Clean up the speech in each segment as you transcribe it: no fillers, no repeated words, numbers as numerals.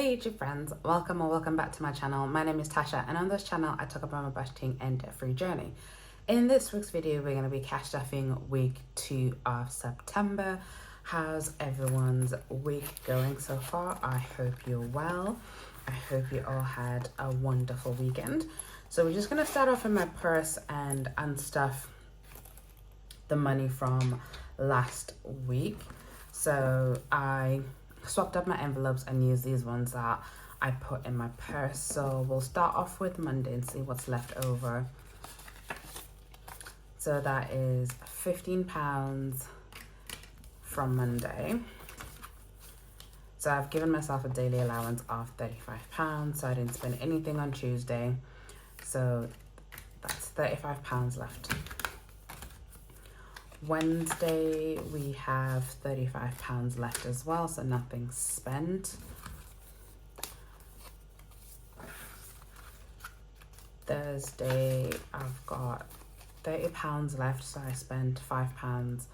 Hey YouTube friends, welcome or welcome back to my channel. My name is Tasha and on this channel I talk about my budgeting and debt-free journey. In this week's video we're going to be cash stuffing week 2 of September. How's everyone's week going so far? I hope you're well. I hope you all had a wonderful weekend. So we're just going to start off in my purse and unstuff the money from last week. So I swapped up my envelopes and used these ones that I put in my purse. So we'll start off with Monday and see what's left over. So that is £15 from Monday. So I've given myself a daily allowance of £35, so I didn't spend anything on Tuesday. So that's £35 left. Wednesday we have £35 left as well, so nothing spent. Thursday I've got £30 left, so I spent £5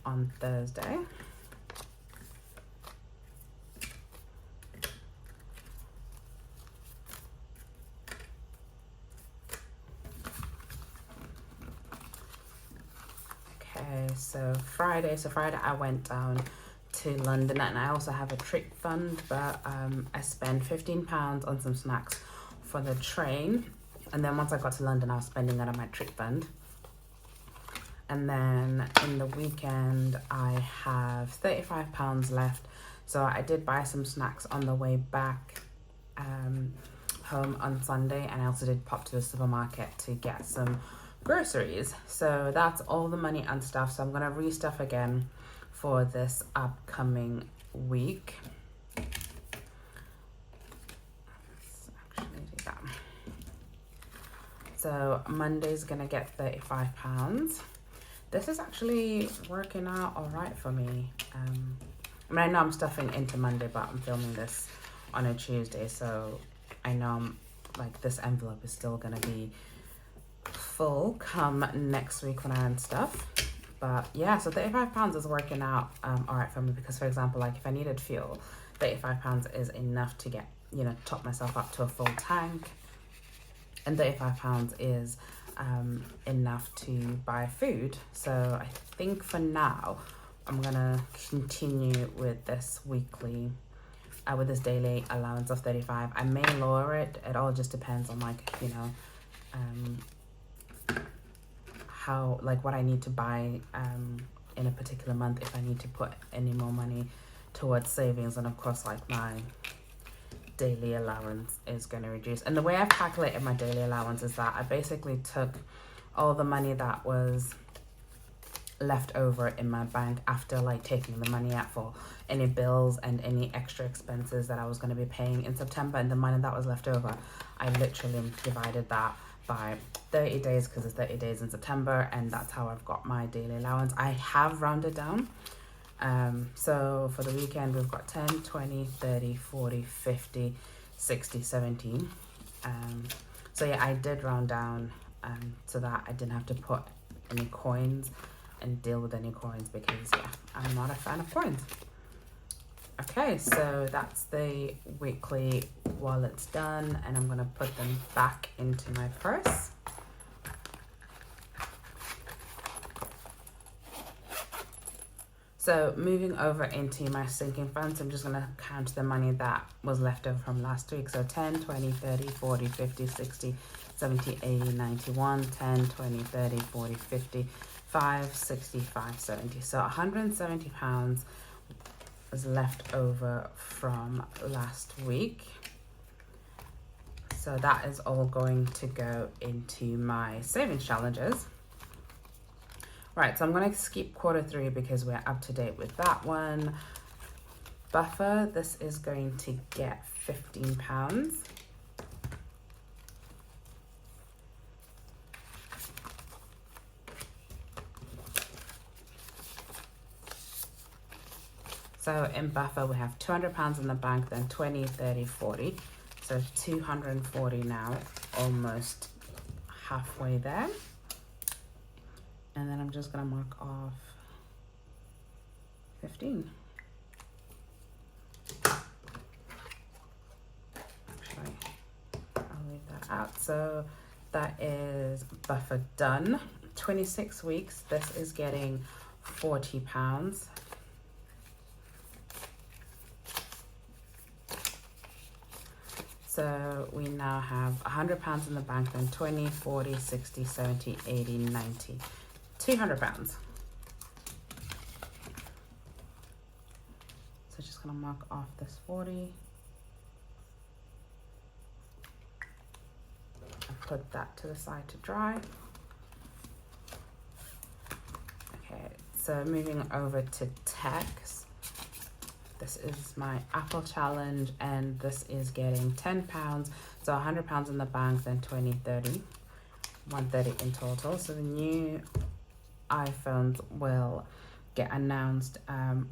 on Thursday. So Friday I went down to London, and I also have a treat fund, but I spent £15 on some snacks for the train, and then once I got to London I was spending out of my treat fund. And then in the weekend I have £35 left, so I did buy some snacks on the way back home on Sunday, and I also did pop to the supermarket to get some groceries. So that's all the money and stuff. So I'm gonna restuff again for this upcoming week. Let's actually do that. So Monday's gonna get £35. This is actually working out all right for me. I mean, I know I'm stuffing into Monday, but I'm filming this on a Tuesday, so I know like this envelope is still gonna be full come next week when I unstuff. But yeah, so £35 is working out all right for me, because for example, like if I needed fuel, £35 is enough to get, you know, top myself up to a full tank, and £35 is enough to buy food. So I think for now I'm gonna continue with this weekly with this daily allowance of 35. I may lower it. It all just depends on, like, you know, how, like, what I need to buy in a particular month, if I need to put any more money towards savings, and of course like my daily allowance is going to reduce. And the way I've calculated my daily allowance is that I basically took all the money that was left over in my bank after like taking the money out for any bills and any extra expenses that I was going to be paying in September, and the money that was left over, I literally divided that by 30 days, because it's 30 days in September, and that's how I've got my daily allowance. I have rounded down. So for the weekend we've got 10, 20, 30, 40, 50, 60, 70. So yeah, I did round down so that I didn't have to put any coins and deal with any coins, because yeah, I'm not a fan of coins. Okay, so that's the weekly wallets done, and I'm gonna put them back into my purse. So moving over into my sinking funds, I'm just gonna count the money that was left over from last week. So 10, 20, 30, 40, 50, 60, 70, 80, 91, 10, 20, 30, 40, 50, 5, 65, 70. So £170 is left over from last week. So that is all going to go into my savings challenges. Right, so I'm going to skip Q3 because we're up to date with that one. Buffer, this is going to get £15. So in Buffer we have £200 in the bank, then 20, 30, 40. So 240 now, almost halfway there. And then I'm just gonna mark off 15. out. So that is buffer done. 26 weeks, this is getting £40. So we now have £100 in the bank, then 20, 40, 60, 70, 80, 90, £200. So just gonna mark off this 40 and put that to the side to dry. Okay, so moving over to text. This is my Apple challenge, and this is getting £10. So £100 in the bank, then 20, 30, 130 in total. So the new iPhones will get announced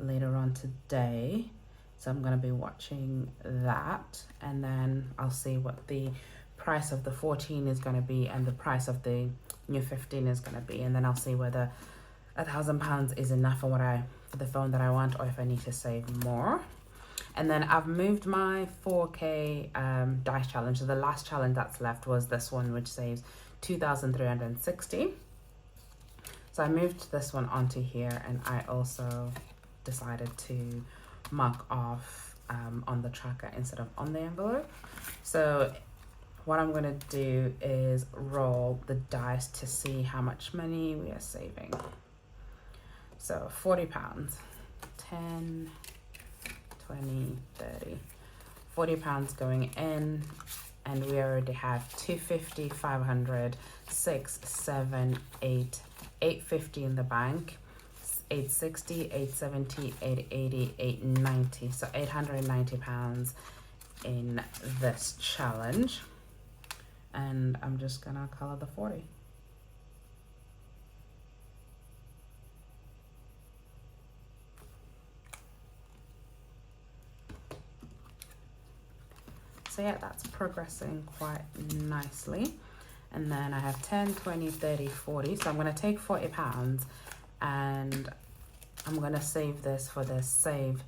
later on today. So I'm going to be watching that, and then I'll see what the price of the 14 is going to be and the price of the new 15 is going to be, and then I'll see whether £1,000 is enough for for the phone that I want, or if I need to save more. And then I've moved my 4K dice challenge. So the last challenge that's left was this one, which saves 2,360. So I moved this one onto here, and I also decided to mark off on the tracker instead of on the envelope. So what I'm gonna do is roll the dice to see how much money we are saving. So £40, 10, 20, 30, £40 going in, and we already have 250, 500, 6, 7, 8, 850 in the bank, 860, 870, 880, 890. So £890 in this challenge, and I'm just gonna color the 40. So yeah, that's progressing quite nicely. And then I have 10, 20, 30, 40. So I'm going to take £40 and I'm going to save this for the save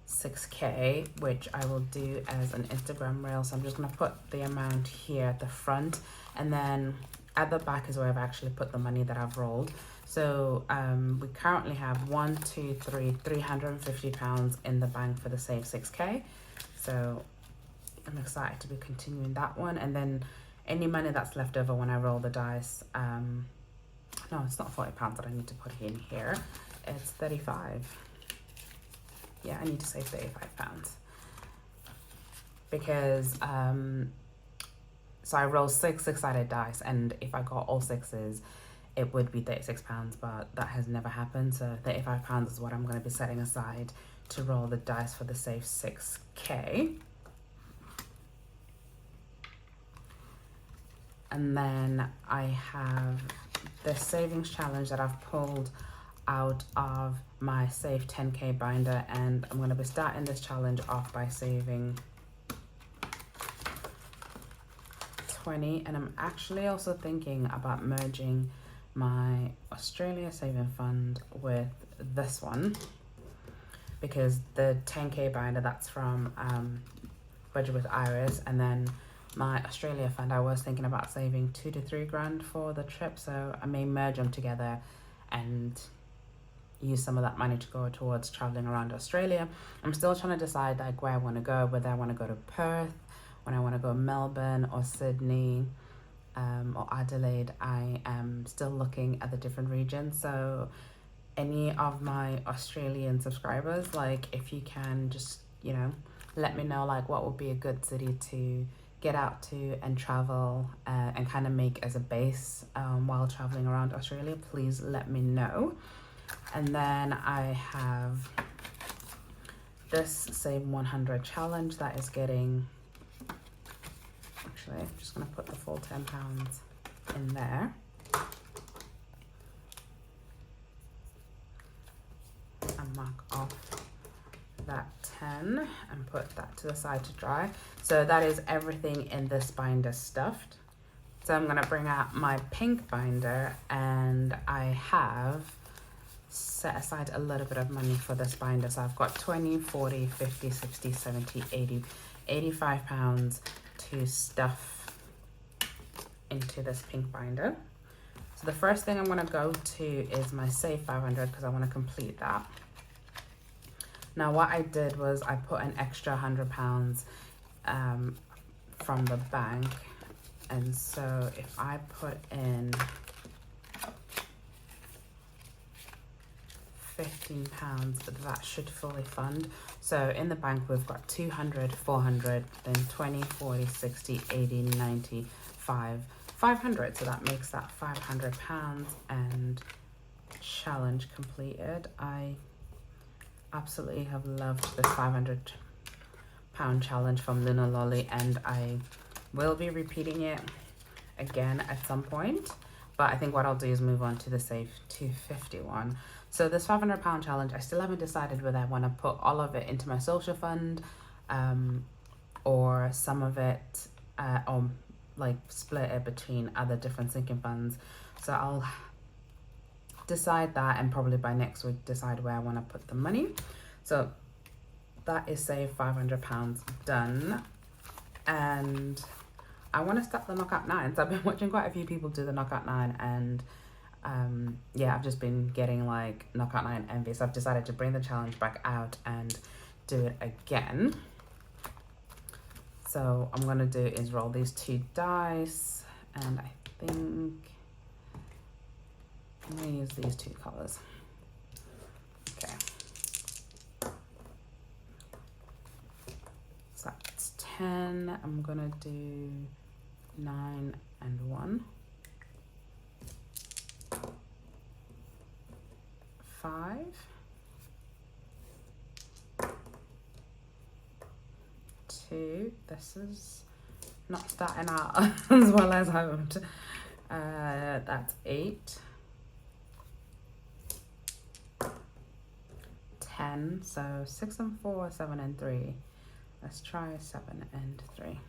6K, which I will do as an Instagram reel. So I'm just going to put the amount here at the front, and then at the back is where I've actually put the money that I've rolled. So we currently have £350 in the bank for the save 6K. So I'm excited to be continuing that one, and then any money that's left over when I roll the dice, no, it's not £40 that I need to put in here, it's 35. Yeah, I need to save £35 because so I roll 6 six-sided dice, and if I got all sixes it would be £36, but that has never happened. So £35 is what I'm going to be setting aside to roll the dice for the save 6K. And then I have the savings challenge that I've pulled out of my save 10K binder, and I'm going to be starting this challenge off by saving 20. And I'm actually also thinking about merging my Australia saving fund with this one, because the 10K binder, that's from Budget with Iris, and then my Australia fund, I was thinking about saving 2 to 3 grand for the trip, so I may merge them together and use some of that money to go towards traveling around Australia. I'm still trying to decide like where I want to go, whether I want to go to Perth, when I want to go Melbourne or Sydney or Adelaide. I am still looking at the different regions. So any of my Australian subscribers, like if you can just, you know, let me know like what would be a good city to get out to and travel and kind of make as a base while traveling around Australia, please let me know. And then I have this Save 100 challenge that is getting, actually I'm just going to put the full £10 in there. And mark off that 10 and put that to the side to dry. So that is everything in this binder stuffed. So I'm going to bring out my pink binder, and I have set aside a little bit of money for this binder. So I've got 20, 40, 50, 60, 70, 80, £85 to stuff into this pink binder. So the first thing I'm going to go to is my save 500 because I want to complete that. Now what I did was I put an extra £100 from the bank, and so if I put in £15, that should fully fund. So in the bank we've got 200, 400, then 20, 40, 60, 80, 90, 500. So that makes that £500 and challenge completed. I absolutely have loved this £500 challenge from LunaLolly, and I will be repeating it again at some point, but I think what I'll do is move on to the save 250 one. So this £500 challenge, I still haven't decided whether I want to put all of it into my social fund or some of it or like split it between other different sinking funds. So I'll decide that, and probably by next week decide where I want to put the money. So that is save £500 done, and I want to start the knockout 9. So I've been watching quite a few people do the knockout 9, and yeah, I've just been getting like knockout 9 envy. So I've decided to bring the challenge back out and do it again. So I'm gonna do is roll these 2 dice, and I think I'm gonna use these 2 colors. Okay. So that's 10. I'm gonna do 9 and 1. 5. 2. This is not starting out as well as I hoped. That's 8. 10. So 6 and 4, 7 and 3. Let's try 7 and 3.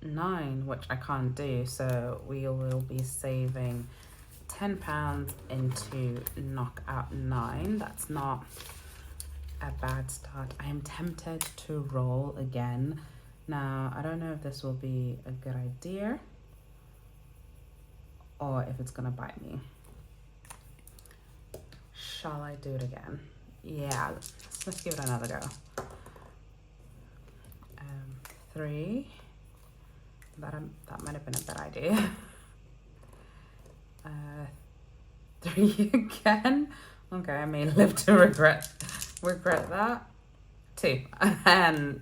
9, which I can't do, so we will be saving £10 into knockout 9. That's not a bad start. I am tempted to roll again. Now I don't know if this will be a good idea or if it's gonna bite me. Shall I do it again? Yeah, let's give it another go. 3. That might have been a bad idea. 3 again. Okay, I may live to regret that. 2. And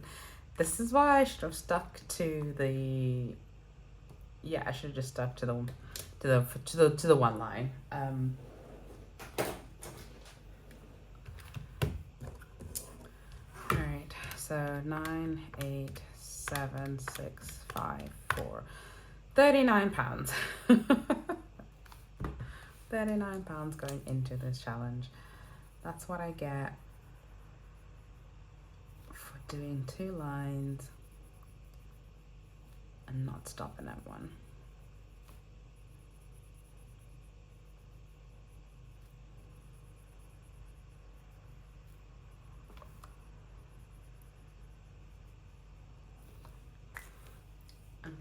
this is why I should have stuck to the. Yeah, I should have just stuck to the one line. All right. So 9, 8, 7, 6, 5, 4. £39. £39 going into this challenge. That's what I get for doing 2 lines and not stopping at 1.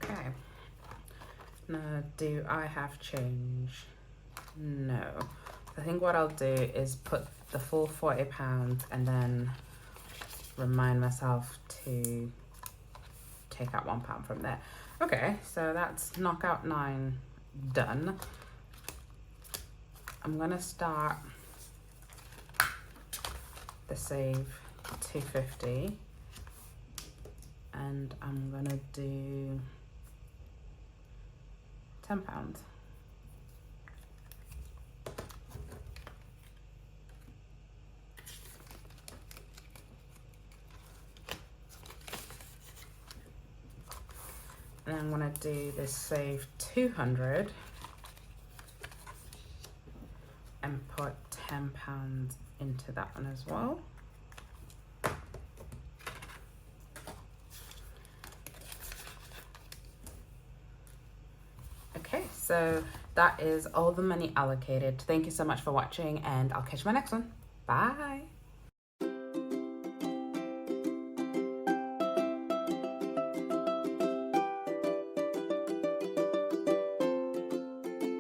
Okay. Now, do I have change? No. I think what I'll do is put the full £40 and then remind myself to take out £1 from there. Okay, so that's knockout 9 done. I'm gonna start the save 250, and I'm gonna do £10. And I'm gonna do this save 200 and put £10 into that one as well. Okay, so that is all the money allocated. Thank you so much for watching, and I'll catch you in my next one. Bye.